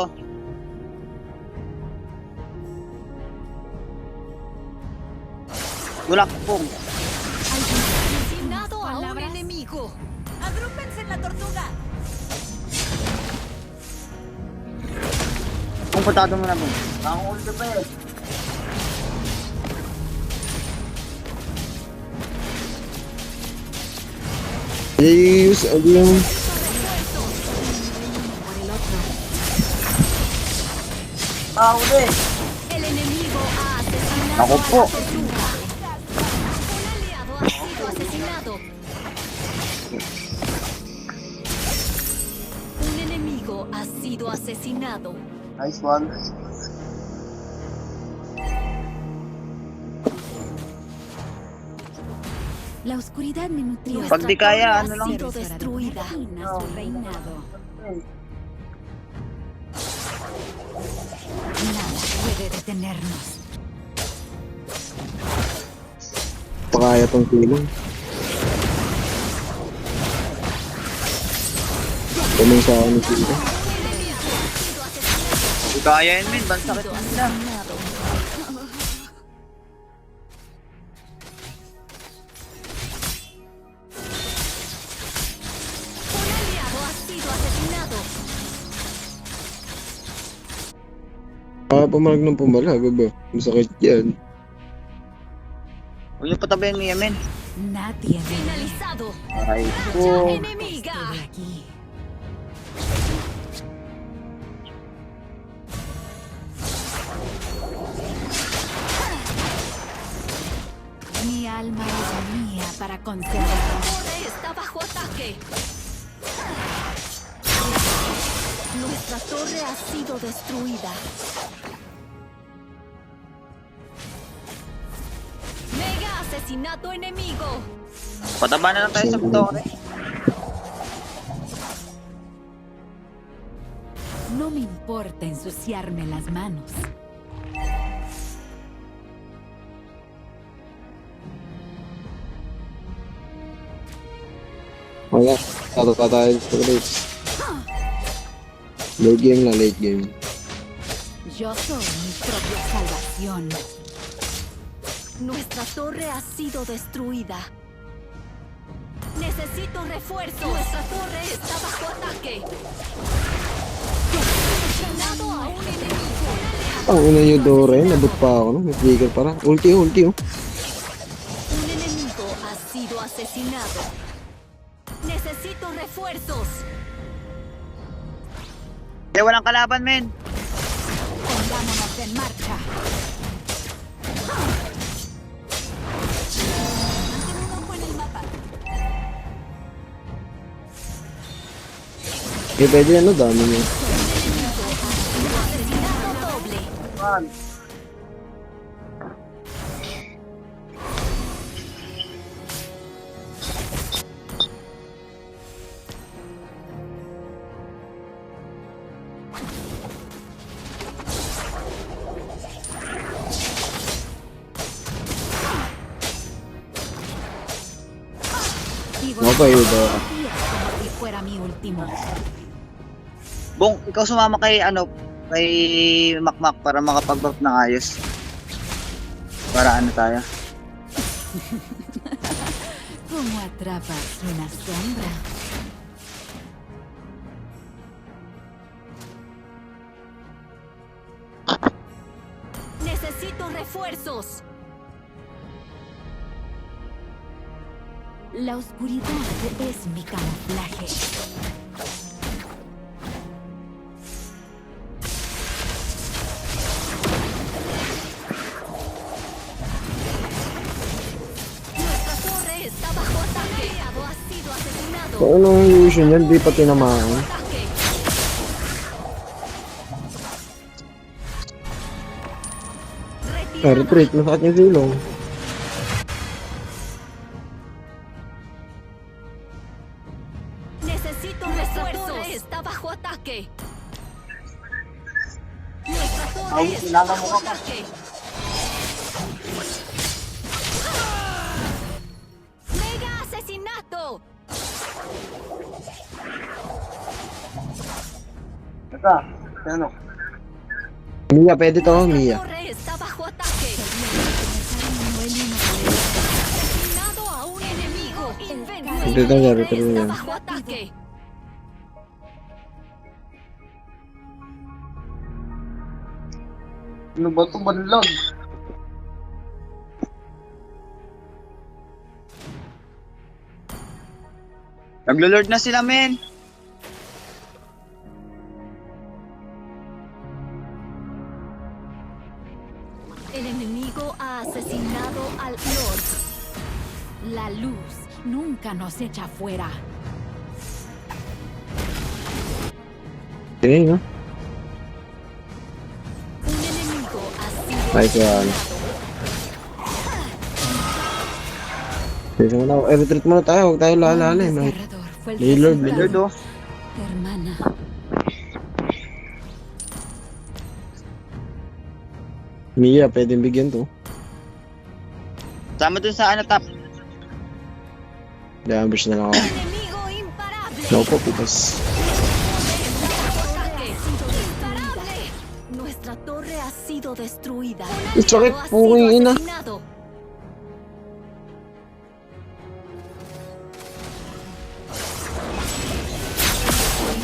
Gulak pong. Asesinado a un enemigo. Agrúpense en la tortuga. Kumputado mo na mo. Ang ulti pa eh. Yes, yung Por el otro. Uli. El enemigo ha asesinado Ako po. a la tortuga. Un aliado ha sido asesinado. Un enemigo ha sido asesinado. Nice one. La oscuridad me nutrió. Pag di kaya, ano lang. Ha sido destruida. Su reinado. Nada puede detenernos. pakaya tong silong. Kamay sa akin yung silong. Hindi kaya yan, men. Bansakit mo sila. Un aliado ha sido asesinado. Pumalag ng pumalag, ba? Masakit yan. Huwag niyo patabayan niya, men. Nadie finalizado. Aray ko. Racha enemiga. Ito Mi alma es mía para conservar. La torre está bajo ataque. Nuestra torre ha sido destruida. Mega asesinato enemigo. Pataba na lang tayo sa torre. No me importa ensuciarme las manos. Wala. Tatata tayo sa race. Late game na, late game. Yo soy mi propia salvación. Nuestra torre ha sido destruida. Necesito refuerzo. Nuestra torre está bajo ataque. Asesinado a un enemigo. Ang una yung Dore, nabot pa ako, no? May trigger para. Ulti, oh. Un enemigo ha sido asesinado. Necesito refuerzos. Walang kalaban, men. Pongámonos en marcha. Manténganlo en el mapa. Eh, pwede ano, dami niya. Asesinato doble. No pa yun, Como si fuera mi último. Bong, ikaw sumama kay kay Makmak para makapag-buff ng ayos. Para ano tayo. ¿Cómo atrapas una sombra? Necesito refuerzos. La oscuridad es mi camuflaje. Nuestra torre está bajo ataque. Ha sido asesinado. Kung anong illusion yan, di pa tinamaan. Ataque. Ah, retreat, masakit yung silong. Necesito nuestra torre está bajo ataque. Nuestra torre está bajo ataque. Mega asesinato. Teka, ano? Mia, pwede to, Nuestra Mia. torre está bajo ataque. Asesinado a un enemigo. Nuestra Retreat na yan, torre retreat na está yan. bajo ataque. Ano ba ito? Banlag. Naglo-lord na sila, men. El enemigo ha asesinado al Lord. La luz nunca nos echa fuera. Tinig, no? Un enemigo ha sido Ay, kaya ano. asesinado. Sige muna, retreat muna tayo, huwag tayo lalalim. Un May desgarrador fue el Lillard, resultado. Lord, oh. Hermana, Mia, pwedeng bigyan to. Sama dun sa top. Ambush na lang ako. enemigo imparable. No po, pitas. Ataque. Imparable. Nuestra torre ha sido destruida. Un It's okay, aliado ha puking sido ina. asesinado.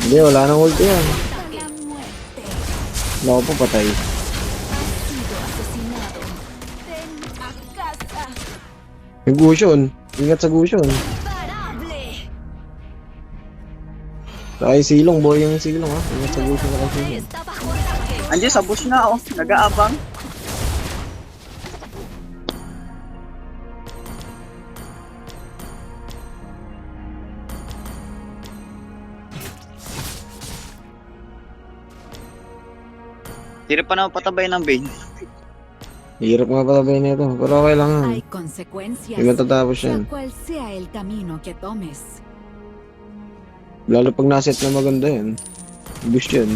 Hindi, wala nang ulti yan. Ataque. La muerte Wala ko po, patay. ha sido asesinado. Ven a casa. Yung Gusion. Ingat sa Gusion. Imparable. Saka yung silong, boy yung silong ha. Ingat sa Gusion na kasi. Torre está bajo ataque. Andiyan sa bush na, oh. Nag-aabang. Tira pa naman patabay ng Bane. Hirap nga patabay na ito. Pero okay lang yan. Hay consecuencias, Hindi matatapos yan. sea cual sea el camino que tomes. Lalo pag naset na maganda yan. Boost yan.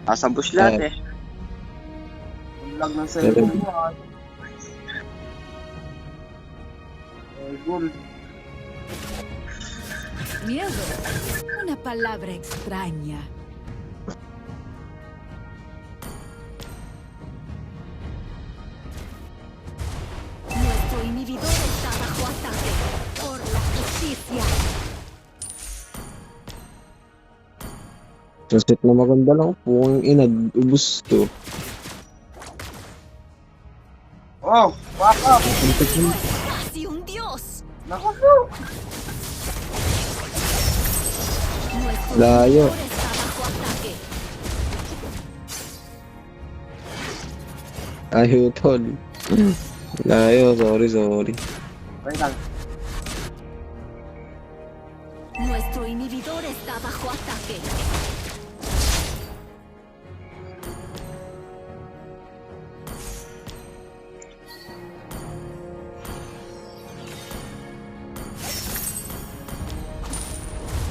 Nasa bush lahat eh. Ang lag ng cellphone mo. Good. Miedo, una palabra extraña. Nuestro inhibidor está bajo ataque por la justicia. Naset na maganda lang. Pung inad. Ubus to. Oh, back up. Casi un dios. Naku po. Nuestro Layo. inhibidor está bajo ataque. Ayaw, tol. Layo. Sorry. Okay lang. Nuestro inhibidor está bajo ataque.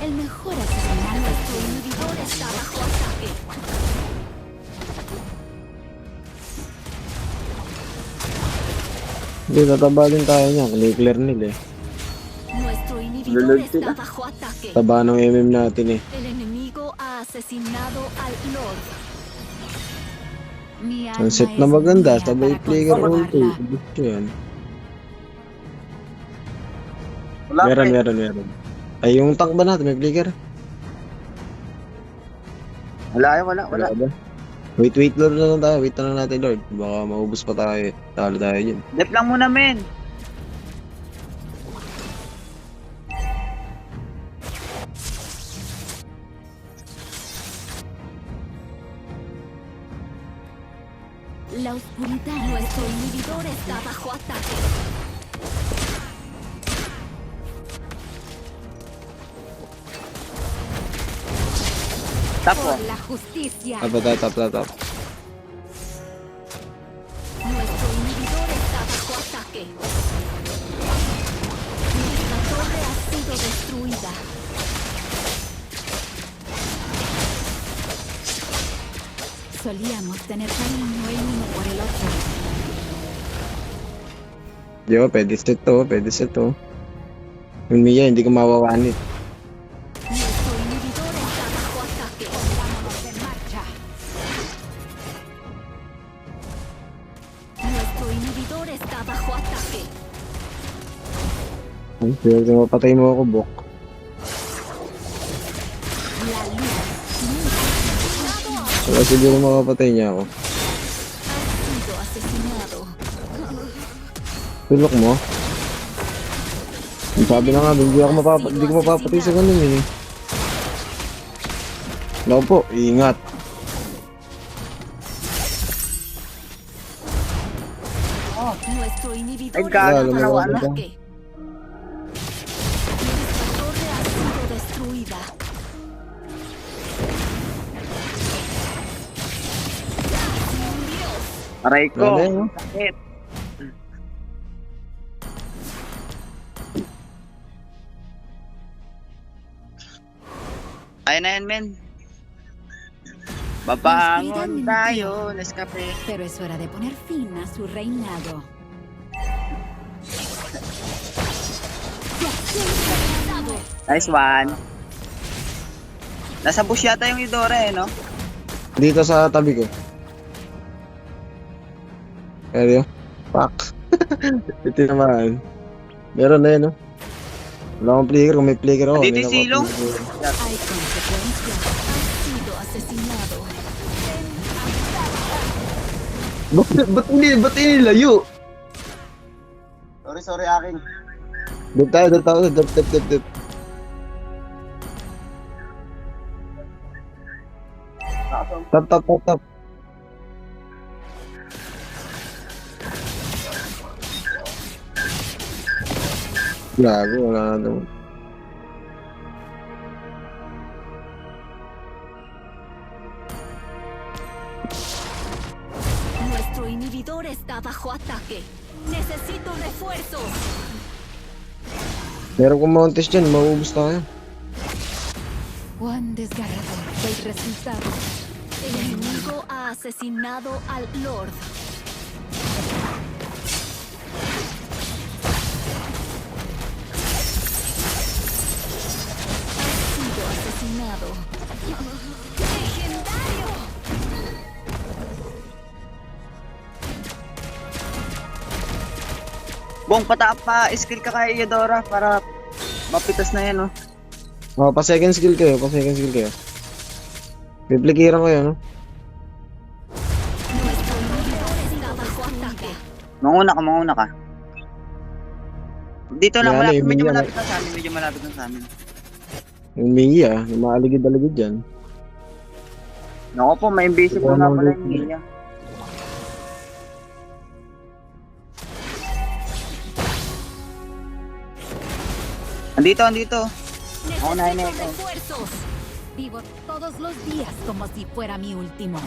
El mejor asesinato. Nuestro inhibidor está bajo ataque. Hindi, tataba din tayo niya. Clear nila eh. Nuestro inhibidor Lulod está sila. bajo ataque. Taba ng MM natin eh. El enemigo ha asesinado al Lord. Mi alma Ang set es na maganda. mía Sabay para player ulti. conservarla. Boost yan. Wala pa eh. Meron. Ay, yung tank ba natin? May flicker? Wala. Wala ba? Wait, Lord na lang tayo. Wait na lang natin, Lord. Baka maubos pa tayo. Talo tayo dyan. Dep lang muna, men. La oscuridad. Nuestro inhibidor está bajo ataque. Tapo. Por la justicia. Tap. Nuestro inhibidor está bajo ataque. Nuestra torre ha sido destruida. Solíamos tener cariño el uno por el otro. Yo, pwede set to. Yung Mia, hindi ko mawawanit. Nuestro inhibidor está bajo ataque. Pongámonos en marcha. Nuestro inhibidor está bajo ataque. Ay, pero mapatay mo ako, Bok. La luz nunca Wala siguro makapatay niya ako. ha sido asesinado. Tulok mo? Sabi na nga, hindi ko mapapatay sa ganun eh. Naku po, ingat. Nuestro inhibidor Ay, está gago, bajo dalawa na. ataque. Nuestra torre ha sido destruida. Aray ko. Wala eh, no? Sakit. Ayun na yan, men. Babangon tayo, Nescafe. Pero es hora de poner fin a su reinado. Nice one. Nasa bush yata yung Idora eh, no? Dito sa tabi ko. Pero, pak. Ito naman. Meron na yun, no? Wala akong flicker. Kung may flicker ako. Andito hindi yung na silong. ako- Hay consecuencias. Ha sido asesinado. Ba't hindi layo? Sorry, aking. Dip tayo. Dip. Tap. Gago, wala na naman. Nuestro inhibidor está bajo ataque. Necesito refuerzos. Pero kung Montes dyan, mauubos tayo. Cuán desgarrador el resultado. El enemigo ha asesinado al Lord. Ha sido asesinado. ¡Legendario! Bong, pa-skill ka kay Eudora para mapitas na yan, oh. Oh, pa second skill kayo, pa second skill kayo. Piplikiran ko yun, no? Nuestro inhibidor está bajo ataque. Manguna ka. Dito lang, Yan, malapit, medyo yan, malapit na sa amin, medyo malapit na sa amin. Yung Mia, yung maaligid-aligid dyan. Naku po, may invisible nga pala yung Mia. Andito. Ako na Necesito ito. refuerzos. Vivo todos los días como si fuera mi último.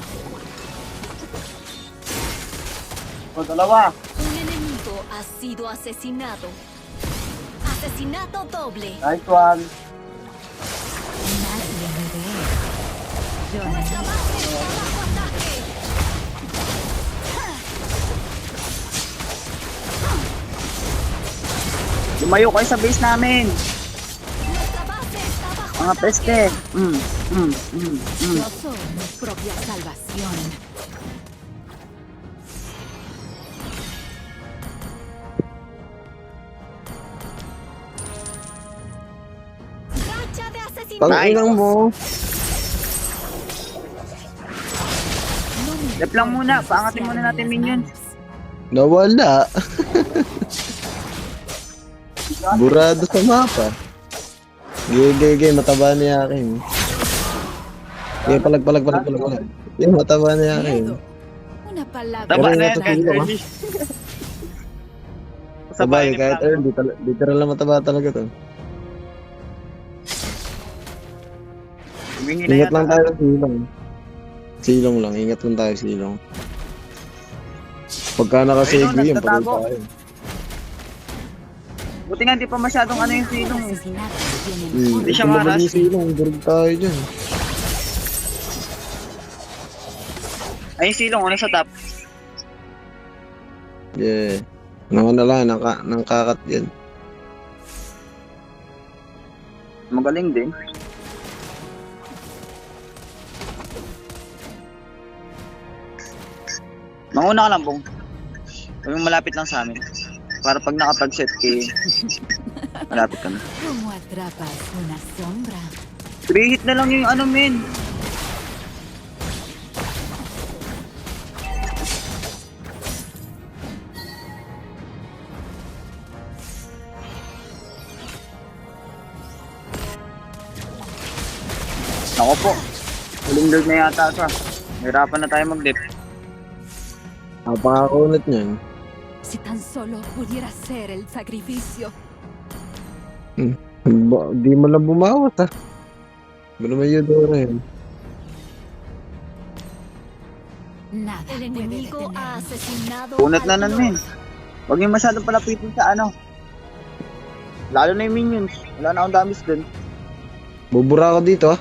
O, dalawa. Un enemigo ha sido asesinado. Asesinato doble. Nice one. Nadie me ve. Nuestra base está bajo ataque. Lumayo kayo sa base namin. Nuestra base está bajo Mga ataque. peste. Yo soy mi propia salvación. Racha de asesinato. Tanginang mo. Lep lang muna, paangatin muna natin minions. Nawala. Burado sa mapa. Gege, mataba niya akin. Gege, palag. Yung mataba niya akin. Una palabra. Taba Pero na ito yan, kahit tingin ko, early. Sabay, kahit early, literal na mataba talaga to. Humingi na Ingat yata. lang tayo sa silong. Silong lang, ingat lang tayo sa silong. Pagka naka-save Ayun, yun, pagod nagtatago. tayo. Buti nga, di pa masyadong ano yung silong. eh. Asesinato tiene Hindi siya Kung maras. lumabas yung silong, durog tayo dyan. Ay, yung silong, ano sa top? Yeah. Naman na lang, nang kakat yan. Magaling din. Manguna ka lang, Bong. Huwag yung malapit lang sa amin. Para pag nakapag-set kayo, malapit ka na. ¿Cómo atrapas una sombra? 3 hit na lang yung ano, men. Ako po. Huling lord na yata ito. Hirapan na tayo mag-dip. Napakakunat niyan. Si tan solo pudiera ser el sacrificio. Di mo lang bumawas ha. Ba naman yung Eudora yun? Nada. El enemigo ha asesinado Punat na al nun, men. Lord. Huwag yung masyadong palapitin sa ano. Lalo na yung minions. Wala na akong damage dun. Bubura ako dito ha.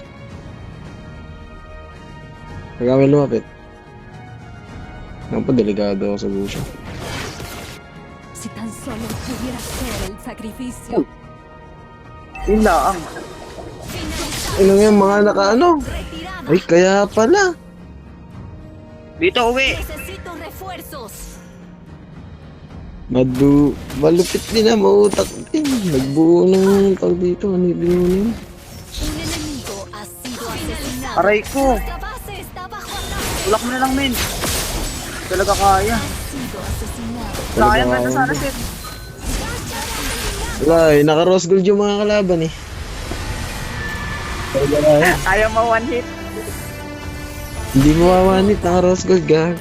Pag kami lumapit. Ano pa, delikado ako sa busya. Si tan solo pudiera ser el sacrificio. Yun lang. Ano yung mga nakaano? Retirada. Ay, kaya pala. Dito, uwi. Necesito refuerzos. Malupit din na, mautak din. Nagbuo ng tao dito, ano yung binunin? Un enemigo ha sido asesinado. Aray ko. Nuestra base está bajo ataque. Tulak mo na lang, men. Talaga kaya. Ha sido asesinado. Sayang na sana set. Wala eh, naka-rose gold yung mga kalaban eh. Ayaw mo one hit. Hindi mo mamanit, naka-rose gold gag.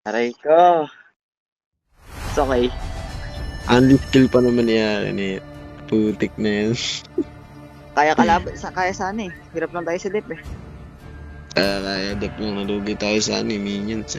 Aray ko. It's okay. Unli skill pa naman yan. Putik na yan. Kaya sana eh. Hirap lang tayo sa dip eh. Kaya dep lang nalugi tayo sa minions.